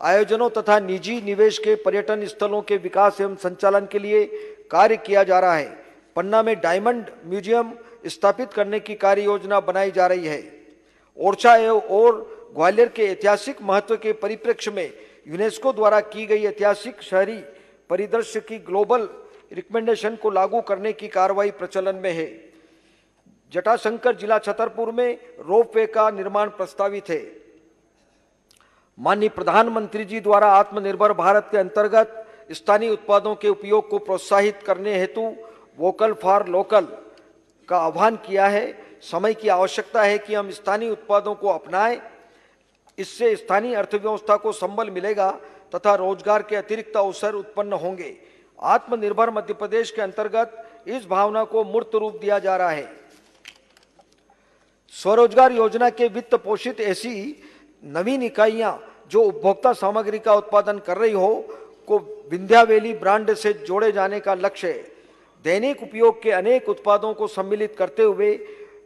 आयोजनों तथा निजी निवेश के पर्यटन स्थलों के विकास एवं संचालन के लिए कार्य किया जा रहा है। पन्ना में डायमंड म्यूजियम स्थापित करने की कार्य योजना बनाई जा रही है। ओरछा और ग्वालियर के ऐतिहासिक महत्व के परिप्रेक्ष्य में यूनेस्को द्वारा की गई ऐतिहासिक शहरी परिदृश्य की ग्लोबल रिकमेंडेशन को लागू करने की कार्रवाई प्रचलन में है। जटाशंकर जिला छतरपुर में रोपवे का निर्माण प्रस्तावित है। माननीय प्रधानमंत्री जी द्वारा आत्मनिर्भर भारत के अंतर्गत स्थानीय उत्पादों के उपयोग को प्रोत्साहित करने हेतु वोकल फॉर लोकल का आह्वान किया है। समय की आवश्यकता है कि हम स्थानीय उत्पादों को अपनाएं। इससे स्थानीय अर्थव्यवस्था को संबल मिलेगा तथा रोजगार के अतिरिक्त अवसर उत्पन्न होंगे। आत्मनिर्भर मध्य प्रदेश के अंतर्गत इस भावना को मूर्त रूप दिया जा रहा है। स्वरोजगार योजना के वित्त पोषित ऐसी नवीन इकाइयां जो उपभोक्ता सामग्री का उत्पादन कर रही हो को विंध्या वैली ब्रांड से जोड़े जाने का लक्ष्य है। दैनिक उपयोग के अनेक उत्पादों को सम्मिलित करते हुए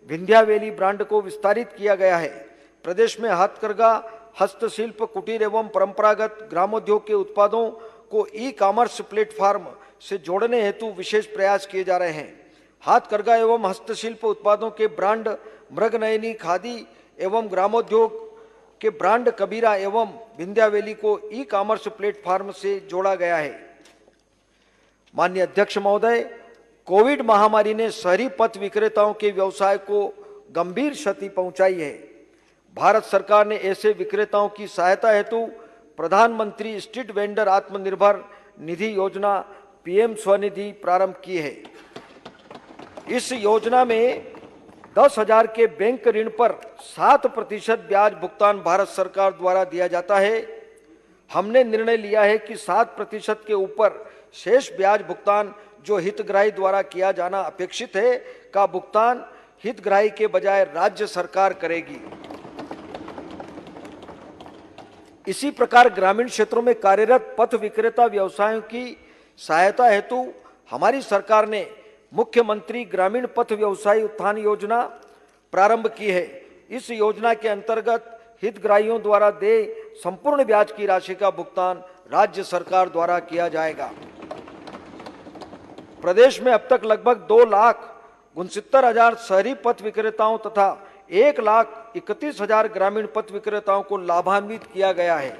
विंध्या वैली ब्रांड को विस्तारित किया गया है। प्रदेश में हथकरघा, हस्तशिल्प, कुटीर एवं परंपरागत ग्रामोद्योग के उत्पादों को ई कॉमर्स प्लेटफॉर्म से जोड़ने हेतु विशेष प्रयास किए जा रहे हैं। हाथकरघा एवं हस्तशिल्प उत्पादों के ब्रांड मृगनयनी, खादी एवं ग्रामोद्योग के ब्रांड कबीरा एवं विंध्या वैली को ई कॉमर्स प्लेटफॉर्म से जोड़ा गया है। माननीय अध्यक्ष महोदय, कोविड महामारी ने शहरी पथ विक्रेताओं के व्यवसाय को गंभीर क्षति पहुंचाई है। भारत सरकार ने ऐसे विक्रेताओं की सहायता हेतु प्रधानमंत्री स्ट्रीट वेंडर आत्मनिर्भर निधि योजना पीएम स्वनिधि प्रारंभ की है। इस योजना में 10,000 के बैंक ऋण पर 7% ब्याज भुगतान भारत सरकार द्वारा दिया जाता है। हमने निर्णय लिया है कि 7% के ऊपर शेष ब्याज भुगतान जो हितग्राही द्वारा किया जाना अपेक्षित है का भुगतान हितग्राही के बजाय राज्य सरकार करेगी। इसी प्रकार ग्रामीण क्षेत्रों में कार्यरत पथ विक्रेता व्यवसायों की सहायता हेतु हमारी सरकार ने मुख्यमंत्री ग्रामीण पथ व्यवसायी उत्थान योजना प्रारंभ की है। इस योजना के अंतर्गत हितग्राहियों द्वारा देय संपूर्ण ब्याज की राशि का भुगतान राज्य सरकार द्वारा किया जाएगा। प्रदेश में अब तक लगभग 2,69,000 शहरी पथ विक्रेताओं तथा 1,31,000 ग्रामीण पथ विक्रेताओं को लाभान्वित किया गया है।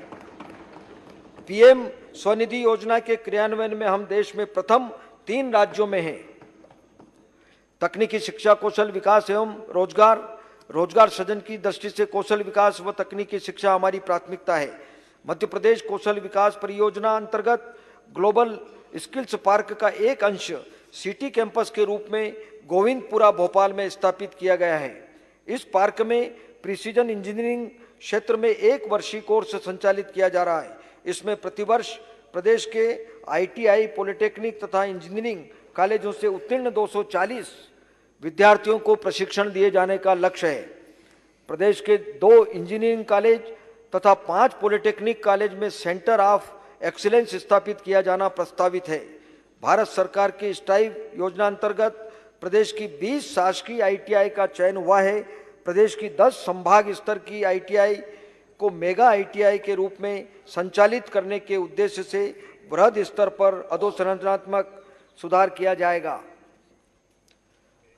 पीएम स्वनिधि योजना के क्रियान्वयन में हम देश में प्रथम 3 राज्यों में हैं। तकनीकी शिक्षा, कौशल विकास एवं रोजगार सृजन की दृष्टि से कौशल विकास व तकनीकी शिक्षा हमारी प्राथमिकता है। मध्य प्रदेश कौशल विकास परियोजना अंतर्गत ग्लोबल स्किल्स पार्क का एक अंश सिटी कैंपस के रूप में गोविंदपुरा भोपाल में स्थापित किया गया है। इस पार्क में प्रिसीजन इंजीनियरिंग क्षेत्र में 1 वर्षीय कोर्स संचालित किया जा रहा है। इसमें प्रतिवर्ष प्रदेश के आईटीआई, पॉलिटेक्निक तथा इंजीनियरिंग कॉलेजों से उत्तीर्ण 240 विद्यार्थियों को प्रशिक्षण दिए जाने का लक्ष्य है। प्रदेश के 2 इंजीनियरिंग कॉलेज तथा 5 पॉलिटेक्निक कॉलेज में सेंटर ऑफ एक्सीलेंस स्थापित किया जाना प्रस्तावित है। भारत सरकार की स्ट्राइव योजना अंतर्गत प्रदेश की 20 शासकीय आईटीआई का चयन हुआ है। प्रदेश की 10 संभाग स्तर की आईटीआई को मेगा आईटीआई के रूप में संचालित करने के उद्देश्य से वृहद स्तर पर अधोसंरचनात्मक सुधार किया जाएगा।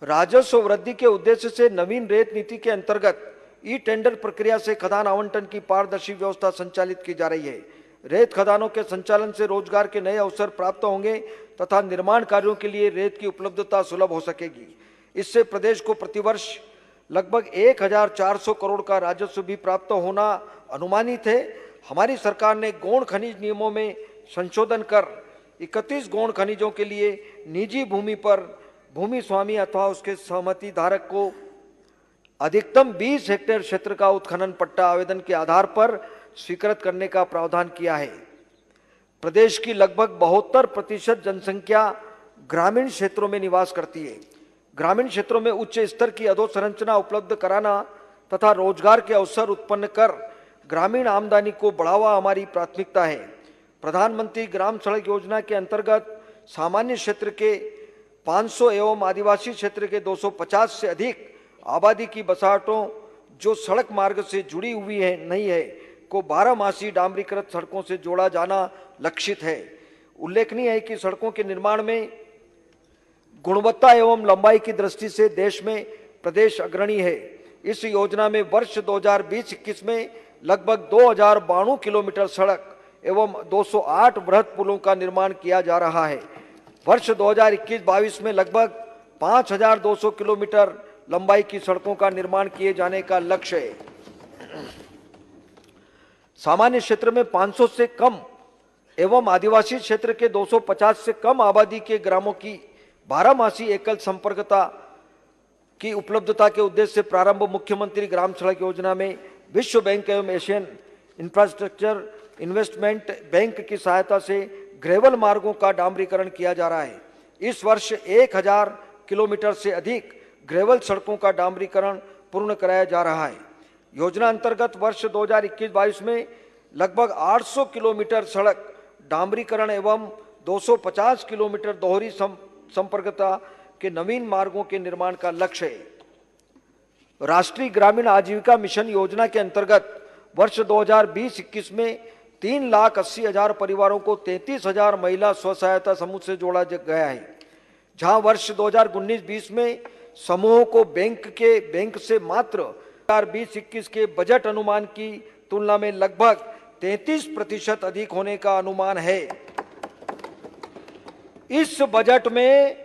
राजस्व वृद्धि के उद्देश्य से नवीन रेत नीति के अंतर्गत ई टेंडर प्रक्रिया से खदान आवंटन की पारदर्शी व्यवस्था संचालित की जा रही है। रेत खदानों के संचालन से रोजगार के नए अवसर प्राप्त होंगे तथा निर्माण कार्यों के लिए रेत की उपलब्धता सुलभ हो सकेगी। इससे प्रदेश को प्रतिवर्ष लगभग 1400 करोड़ का राजस्व भी प्राप्त होना अनुमानित है। हमारी सरकार ने गौण खनिज नियमों में संशोधन कर 31 गौण खनिजों के लिए निजी भूमि पर भूमि स्वामी अथवा उसके सहमति धारक को अधिकतम 20 हेक्टेयर क्षेत्र का उत्खनन पट्टा आवेदन के आधार पर स्वीकृत करने का प्रावधान किया है। प्रदेश की लगभग 72% जनसंख्या ग्रामीण क्षेत्रों में निवास करती है। ग्रामीण क्षेत्रों में उच्च स्तर की अधोसंरचना उपलब्ध कराना तथा रोजगार के अवसर उत्पन्न कर ग्रामीण आमदनी को बढ़ावा हमारी प्राथमिकता है। प्रधानमंत्री ग्राम सड़क योजना के अंतर्गत सामान्य क्षेत्र के 500 एवं आदिवासी क्षेत्र के 250 से अधिक आबादी की बसाहटों जो सड़क मार्ग से जुड़ी हुई है नहीं है को 12 मासी डामरीकृत सड़कों से जोड़ा जाना लक्षित है। उल्लेखनीय है कि सड़कों के निर्माण में गुणवत्ता एवं लंबाई की दृष्टि से देश में प्रदेश अग्रणी है। इस योजना में वर्ष 2020-21 में लगभग 2092 किलोमीटर सड़क एवं 208 बृहद पुलों का निर्माण किया जा रहा है। वर्ष 2021-22 में लगभग 5200 किलोमीटर लंबाई की सड़कों का निर्माण किए जाने का लक्ष्य है। सामान्य क्षेत्र में 500 से कम एवं आदिवासी क्षेत्र के 250 से कम आबादी के ग्रामों की 12 मासी एकल संपर्कता की उपलब्धता के उद्देश्य से प्रारंभ मुख्यमंत्री ग्राम सड़क योजना में विश्व बैंक एवं एशियन इंफ्रास्ट्रक्चर इन्वेस्टमेंट बैंक की सहायता से ग्रेवल मार्गों का डामरीकरण किया जा रहा है। इस वर्ष 1000 किलोमीटर से अधिक ग्रेवल सड़कों का डामरीकरण पूर्ण कराया जा रहा है। योजना अंतर्गत वर्ष 2021-22 में लगभग 800 किलोमीटर सड़क डामरीकरण एवं 250 किलोमीटर दोहरी संपर्कता के नवीन मार्गों के निर्माण का लक्ष्य है। राष्ट्रीय ग्रामीण आजीविका मिशन योजना के अंतर्गत वर्ष 2020-21 में 3,80,000 परिवारों को 33,000 महिला स्व सहायता समूह से जोड़ा गया है, जहां वर्ष 2019-20 में समूहों को बैंक से मात्र 2020-21 के बजट अनुमान की तुलना में लगभग 33% अधिक होने का अनुमान है। इस बजट में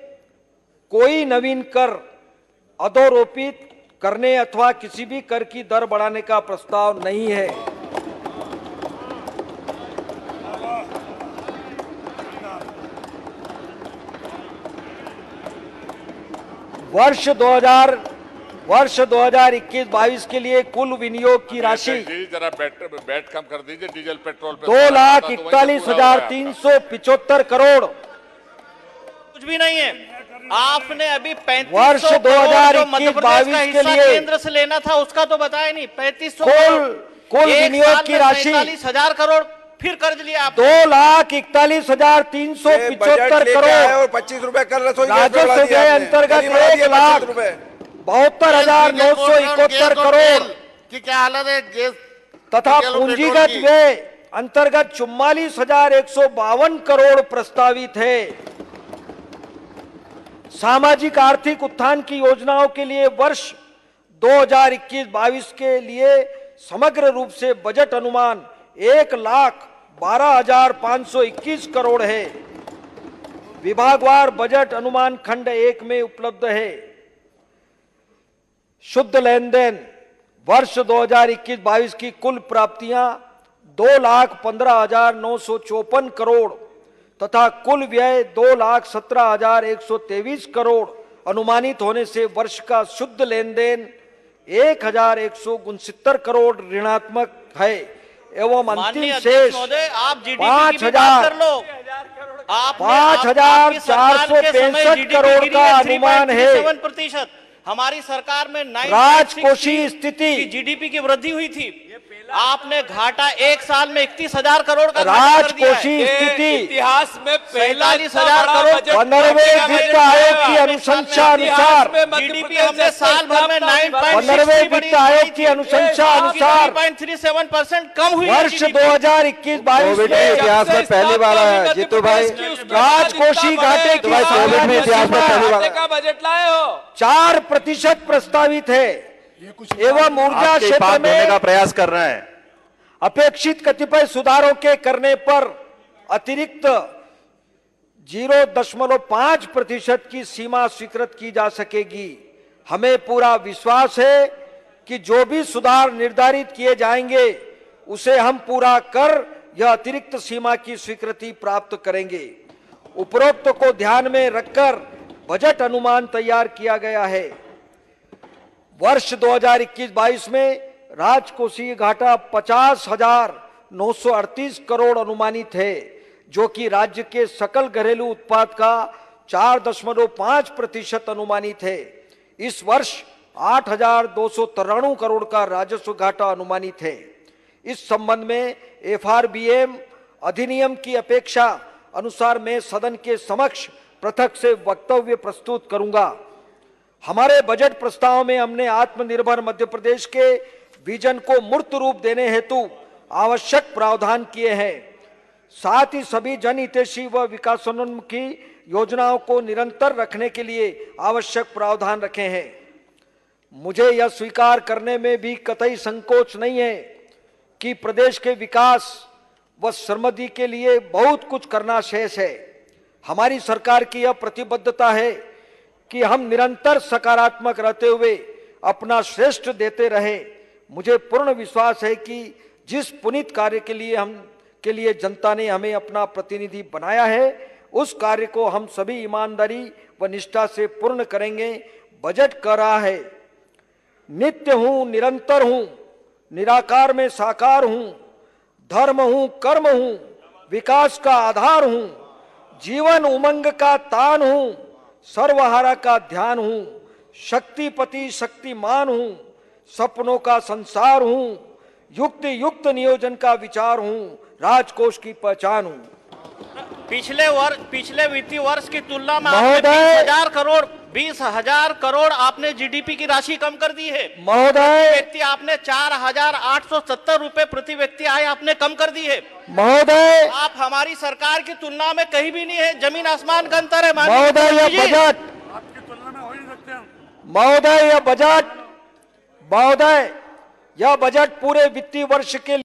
कोई नवीन कर अधोरोपित करने अथवा किसी भी कर की दर बढ़ाने का प्रस्ताव नहीं है। वर्ष 2021-22 के लिए कुल विनियोग की राशि जरा बैट कम कर दीजिए। डीजल पेट्रोल पे 2,41,375 करोड़ कुछ भी नहीं है। आपने अभी 3500 वर्ष करोड़ जो मध्य प्रदेश 2021-22 का के हिस्सा लिए केंद्र से लेना था उसका तो बताया नहीं। 3500 कुल विनियोग की राशि 43,000 करोड़ फिर कर्ज लिया आप। 2,41,375 करोड़ और 25 रुपए कर राजस्व व्यय अंतर्गत 1,72,971 करोड़ की क्या हालत है गैस तथा पूंजीगत व्यय अंतर्गत 44,152 करोड़ प्रस्तावित है। सामाजिक आर्थिक उत्थान की योजनाओं के लिए वर्ष 2021-22 के लिए समग्र रूप से बजट अनुमान 1,12,521 करोड़ है। विभागवार बजट अनुमान खंड 1 में उपलब्ध है। शुद्ध लेन देन वर्ष 2021-22 की कुल प्राप्तियां 2,15,954 करोड़ तथा कुल व्यय 2,17,123 करोड़ अनुमानित होने से वर्ष का शुद्ध लेन देन 1,169 करोड़ ऋणात्मक है एवं अंतिम शेष आप जीडीपी की बात कर लो। 5,465 करोड़ का अनुमान है। 7% हमारी सरकार में राजकोषीय स्थिति जीडीपी की वृद्धि हुई थी। आपने घाटा एक साल में 31,000 करोड़ का राजकोषीय स्थिति इतिहास में पहला 45,000 करोड़ 15वें वित्त आयोग की अनुशंसा अनुसार जीडीपी हमने साल भर में 15वें वित्त आयोग की अनुशंसा अनुसार 9.37% कम हुई। वर्ष 2021-22 में इतिहास में पहली बार आया जीतू भाई। राजकोषीय घाटे की में इतिहास में पहली बार का बजट लाए हो। 4% प्रस्तावित है एवं ऊर्जा क्षेत्र देने में का प्रयास कर रहे हैं। अपेक्षित कतिपय सुधारों के करने पर अतिरिक्त 0.5% की सीमा स्वीकृत की जा सकेगी। हमें पूरा विश्वास है कि जो भी सुधार निर्धारित किए जाएंगे उसे हम पूरा कर यह अतिरिक्त सीमा की स्वीकृति प्राप्त करेंगे। उपरोक्त को ध्यान में रखकर बजट अनुमान तैयार किया गया है। वर्ष 2021-22 में राजकोषीय घाटा 50,938 करोड़ अनुमानित है, जो कि राज्य के सकल घरेलू उत्पाद का 4.5% अनुमानित है। इस वर्ष 8,293 करोड़ का राजस्व घाटा अनुमानित है। इस संबंध में FRBM अधिनियम की अपेक्षा अनुसार मैं सदन के समक्ष पृथक से वक्तव्य प्रस्तुत करूंगा। हमारे बजट प्रस्ताव में हमने आत्मनिर्भर मध्य प्रदेश के विजन को मूर्त रूप देने हेतु आवश्यक प्रावधान किए हैं। साथ ही सभी जनहितैषी व विकासोन्मुखी योजनाओं को निरंतर रखने के लिए आवश्यक प्रावधान रखे हैं। मुझे यह स्वीकार करने में भी कतई संकोच नहीं है कि प्रदेश के विकास व समृद्धि के लिए बहुत कुछ करना शेष है। हमारी सरकार की यह प्रतिबद्धता है कि हम निरंतर सकारात्मक रहते हुए अपना श्रेष्ठ देते रहे। मुझे पूर्ण विश्वास है कि जिस पुनीत कार्य के लिए जनता ने हमें अपना प्रतिनिधि बनाया है, उस कार्य को हम सभी ईमानदारी व निष्ठा से पूर्ण करेंगे। बजट कह रहा है, नित्य हूं, निरंतर हूं, निराकार में साकार हूं, धर्म हूं, कर्म हूं, विकास का आधार हूं, जीवन उमंग का तान हूं, सर्वहारा का ध्यान हूं, शक्तिपति शक्तिमान हूं, सपनों का संसार हूं, युक्त नियोजन का विचार हूं, राजकोष की पहचान हूं। पिछले वित्तीय वर्ष की तुलना में महोदय, 20,000 करोड़ आपने जीडीपी की राशि कम कर दी है। महोदय, व्यक्ति आपने 4,870 रुपए प्रति व्यक्ति आय आपने कम कर दी है। महोदय, आप हमारी सरकार की तुलना में कहीं भी नहीं है, जमीन आसमान का अंतर है। महोदय, यह बजट महोदय, यह बजट पूरे वित्तीय वर्ष के